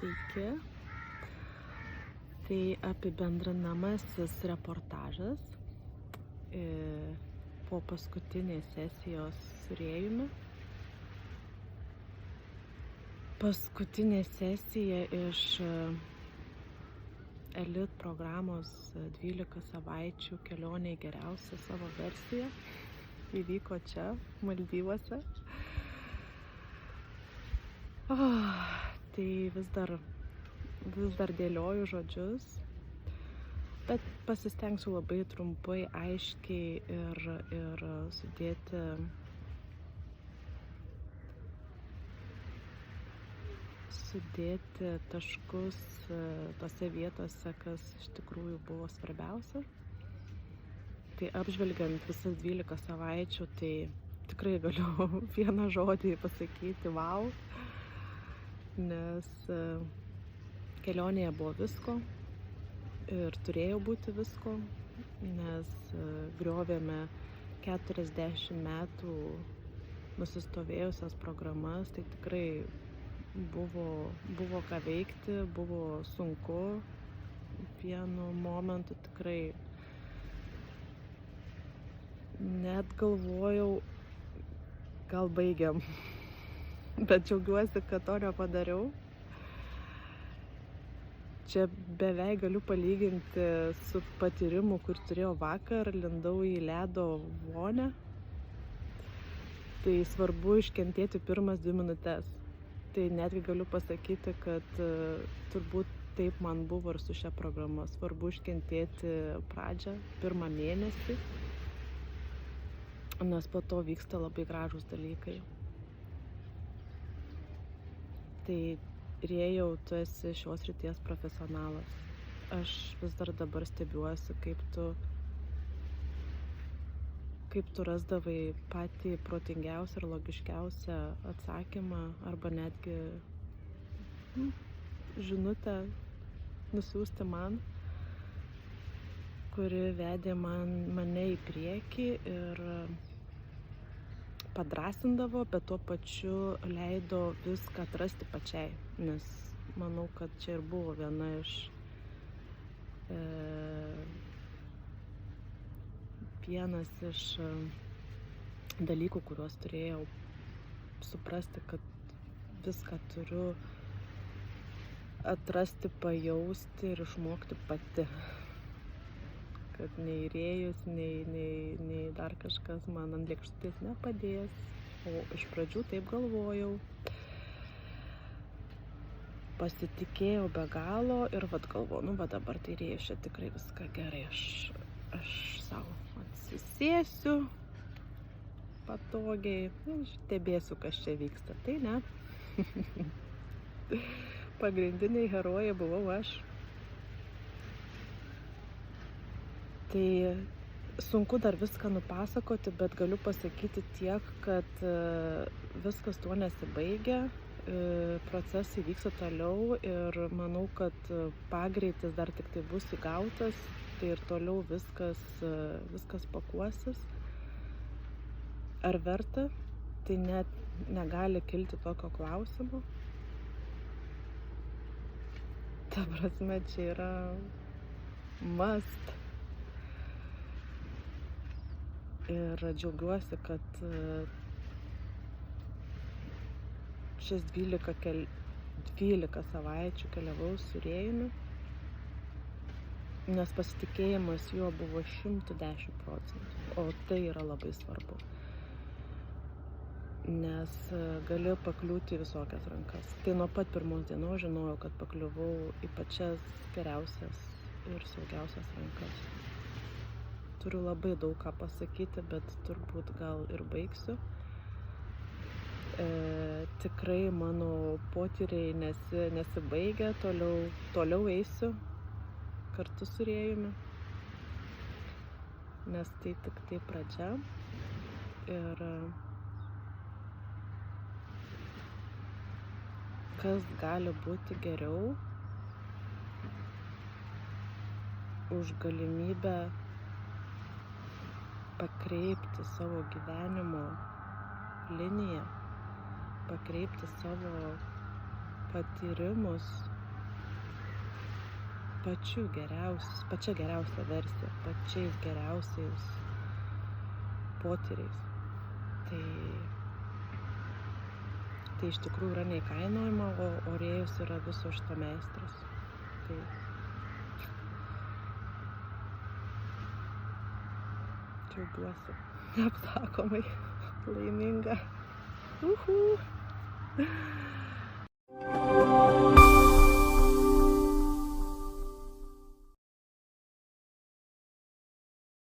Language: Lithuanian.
Sveiki. Tai apibendrinamasis reportažas po paskutinės sesijos su Rėjumi. Paskutinė sesija iš Elite programos 12 savaičių kelionė į geriausią savo versiją įvyko čia, Maldyvuose. Tai vis dar dėlioju žodžius, bet pasistengsiu labai trumpai, aiškiai ir sudėti taškus tose vietose, kas iš tikrųjų buvo svarbiausia. Tai apžvelgiant visas 12 savaičių, tai tikrai galiu vieną žodį pasakyti, wow, nes kelionėje buvo visko ir turėjo būti visko, nes griovėme 40 metų nusistovėjusias programas, tai tikrai buvo ką veikti, buvo sunku, vienu momentu tikrai net galvojau, gal baigiam, bet džiaugiuosi, kad to nepadariau. Čia beveik galiu palyginti su patyrimu, kur turėjau vakar, lindau į ledo vonę. Tai svarbu iškentėti pirmas 2 minutes. Tai netgi galiu pasakyti, kad turbūt taip man buvo ir su šia programa. Svarbu iškentėti pradžią, pirmą mėnesį, nes po to vyksta labai gražūs dalykai. Tai Rėjau, tu esi šios srities profesionalas. Aš vis dar dabar stebiuosi, kaip tu rasdavai patį protingiausią ir logiškiausią atsakymą arba netgi žinutę nusiųsti man, kuri vedė mane į priekį ir padrasindavo, bet tuo pačiu leido viską atrasti pačiai, nes manau, kad čia ir buvo viena iš vienas iš dalykų, kuriuos turėjau suprasti, kad viską turiu atrasti, pajausti ir išmokti pati. Kad nei Rėjus, nei dar kažkas man ant lėkštutės nepadės. O iš pradžių taip galvojau. Pasitikėjau be galo ir galvoju, dabar tai Rėjus, čia tikrai viską gerai. Aš savo atsisėsiu patogiai, stebėsiu, kas čia vyksta. Tai ne. Pagrindiniai herojai buvau aš. Tai sunku dar viską nupasakoti, bet galiu pasakyti tiek, kad viskas tuo nesibaigia, procesai vyksta toliau ir manau, kad pagreitis dar tik tai bus įgautas, tai ir toliau viskas pakuosis. Ar verta? Tai net negali kilti tokio klausimo. Ta prasme, čia yra must. Ir džiaugiuosi, kad šis 12 savaičių keliavau su Rėjumi, nes pasitikėjimas juo buvo 110%, o tai yra labai svarbu, nes gali pakliūti į visokias rankas. Tai nuo pat pirmos dienos žinojau, kad pakliuvau į pačias geriausias ir saugiausias rankas. Turiu labai daug ką pasakyti, bet turbūt gal ir baigsiu. Tikrai mano potyriai nesibaigia, toliau eisiu kartu su Rėjumi, nes tai tik tai pradžia. Ir kas gali būti geriau už galimybę pakreipti savo gyvenimo liniją, pakreipti savo patyrimus pačia geriausia versija, pačiais geriausiais potyriais. Tai iš tikrųjų yra neįkainojama, o Rėjus yra viso šito meistras. Tai džiaugiuosi, neapsakomai laiminga.